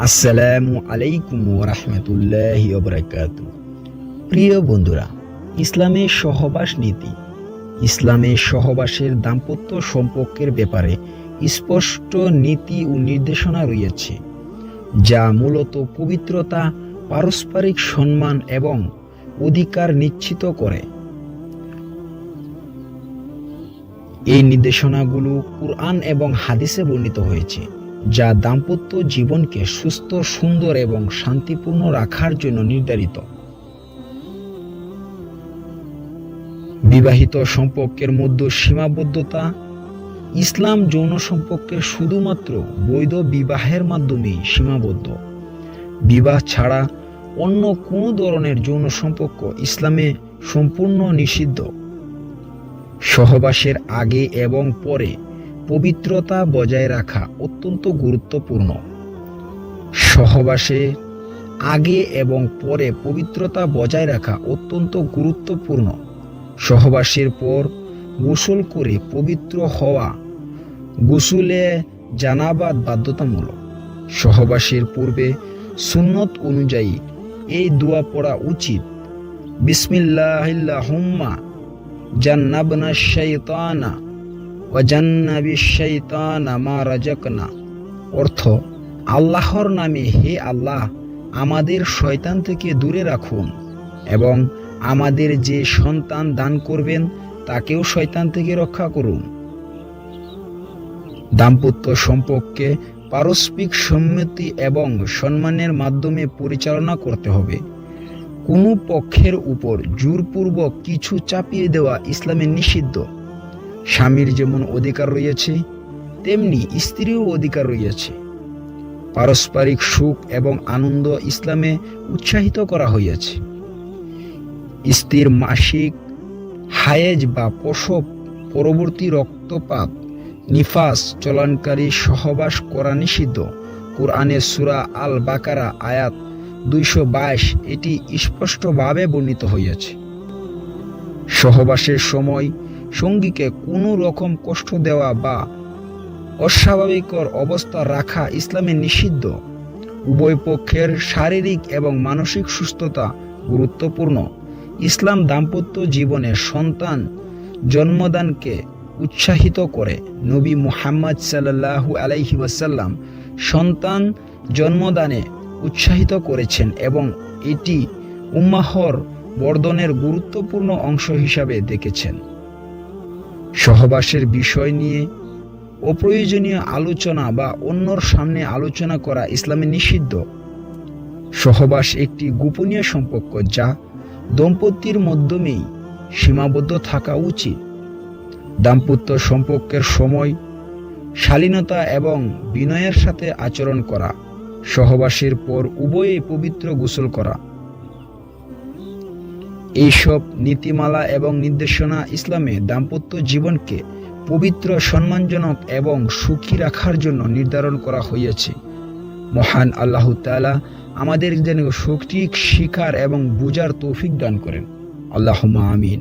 আসসালামু আলাইকুম ওয়া রাহমাতুল্লাহি ওয়া বারাকাতুহু। প্রিয় বন্ধুরা, ইসলামের সহবাস নীতি। ইসলামে সহবাসের দাম্পত্য সম্পর্কের ব্যাপারে স্পষ্ট নীতি ও নির্দেশনা রয়েছে, যা মূলত পবিত্রতা, পারস্পরিক সম্মান এবং অধিকার নিশ্চিত করে। এই নির্দেশনাগুলো কুরআন এবং হাদিসে বর্ণিত হয়েছে, যা দাম্পত্য জীবনকে সুস্থ, সুন্দর এবং শান্তিপূর্ণ রাখার জন্য নির্ধারিত। বিবাহিত সম্পর্কের মধ্যে সীমাবদ্ধতা। ইসলাম যৌন সম্পর্কে শুধুমাত্র বৈধ বিবাহের মাধ্যমেই সীমাবদ্ধ। বিবাহ ছাড়া অন্য কোনো ধরনের যৌন সম্পর্ক ইসলামে সম্পূর্ণ নিষিদ্ধ। সহবাসের আগে এবং পরে পবিত্রতা বজায় রাখা অত্যন্ত গুরুত্বপূর্ণ। সহবাসের আগে এবং পরে পবিত্রতা বজায় রাখা অত্যন্ত গুরুত্বপূর্ণ। সহবাসের পর গোসল করে পবিত্র হওয়া। গোসলে জানাবাত বাধ্যতামূলক। সহবাসের পূর্বে সুন্নত অনুযায়ী এই দোয়া পড়া উচিত: বিসমিল্লাহিল্লাহুম্মা জান্নাবনা শাইতানা ওয়া জান্নাবিশ শাইতানা মা রাযাকনা। অর্থ: আল্লাহর নামে, হে আল্লাহ, আমাদের শয়তান থেকে দূরে রাখুন এবং আমাদের যে সন্তান দান করবেন তাকেও শয়তান থেকে রক্ষা করুন। দাম্পত্য সম্পর্কে পারস্পরিক সম্মতি এবং সম্মানের মাধ্যমে পরিচালনা করতে হবে। কোনো পক্ষের উপর জোরপূর্বক কিছু চাপিয়ে দেওয়া ইসলামে নিষিদ্ধ। স্বামীর যেমন অধিকার রয়েছে, তেমনি স্ত্রীরও অধিকার রয়েছে। পারস্পরিক সুখ এবং আনন্দ ইসলামে উৎসাহিত করা হয়েছে। স্ত্রীর মাসিক, হায়েজ বা প্রসব পরবর্তী রক্তপাত, নিফাস চলনকারী সহবাস করা নিষিদ্ধ। কুরআনের সূরা আল বাকারা আয়াত 222 এটি স্পষ্টভাবে বর্ণিত হয়েছে। সহবাসের সময় সঙ্গীকে কোনো রকম কষ্ট দেওয়া বা অস্বাভাবিকর অবস্থা রাখা ইসলামে নিষিদ্ধ। উভয় পক্ষের শারীরিক এবং মানসিক সুস্থতা গুরুত্বপূর্ণ। ইসলাম দাম্পত্য জীবনে সন্তান জন্মদানকে উৎসাহিত করে। নবী মুহাম্মদ সাল্লাল্লাহু আলাইহি ওয়াসাল্লাম সন্তান জন্মদানে উৎসাহিত করেছেন এবং এটি উম্মাহর বর্ধনের গুরুত্বপূর্ণ অংশ হিসাবে দেখেছেন। সহবাসের বিষয় নিয়ে অপ্রয়োজনীয় আলোচনা বা অন্যর সামনে আলোচনা করা ইসলামে নিষিদ্ধ। সহবাস একটি গোপনীয় সম্পর্ক, যা দম্পতির মাধ্যমেই সীমাবদ্ধ থাকা উচিত। দাম্পত্য সম্পর্কের সময় শালীনতা এবং বিনয়ের সাথে আচরণ করা। সহবাসের পর উভয়ে পবিত্র গোসল করা। এইসব নীতিমালা এবং নির্দেশনা ইসলামে দাম্পত্য জীবনকে পবিত্র, সম্মানজনক এবং সুখী রাখার জন্য নির্ধারণ করা হয়েছে। মহান আল্লাহ তাআলা আমাদের যেন সঠিক শিখার এবং বুঝার তৌফিক দান করেন। আল্লাহুম্মা আমিন।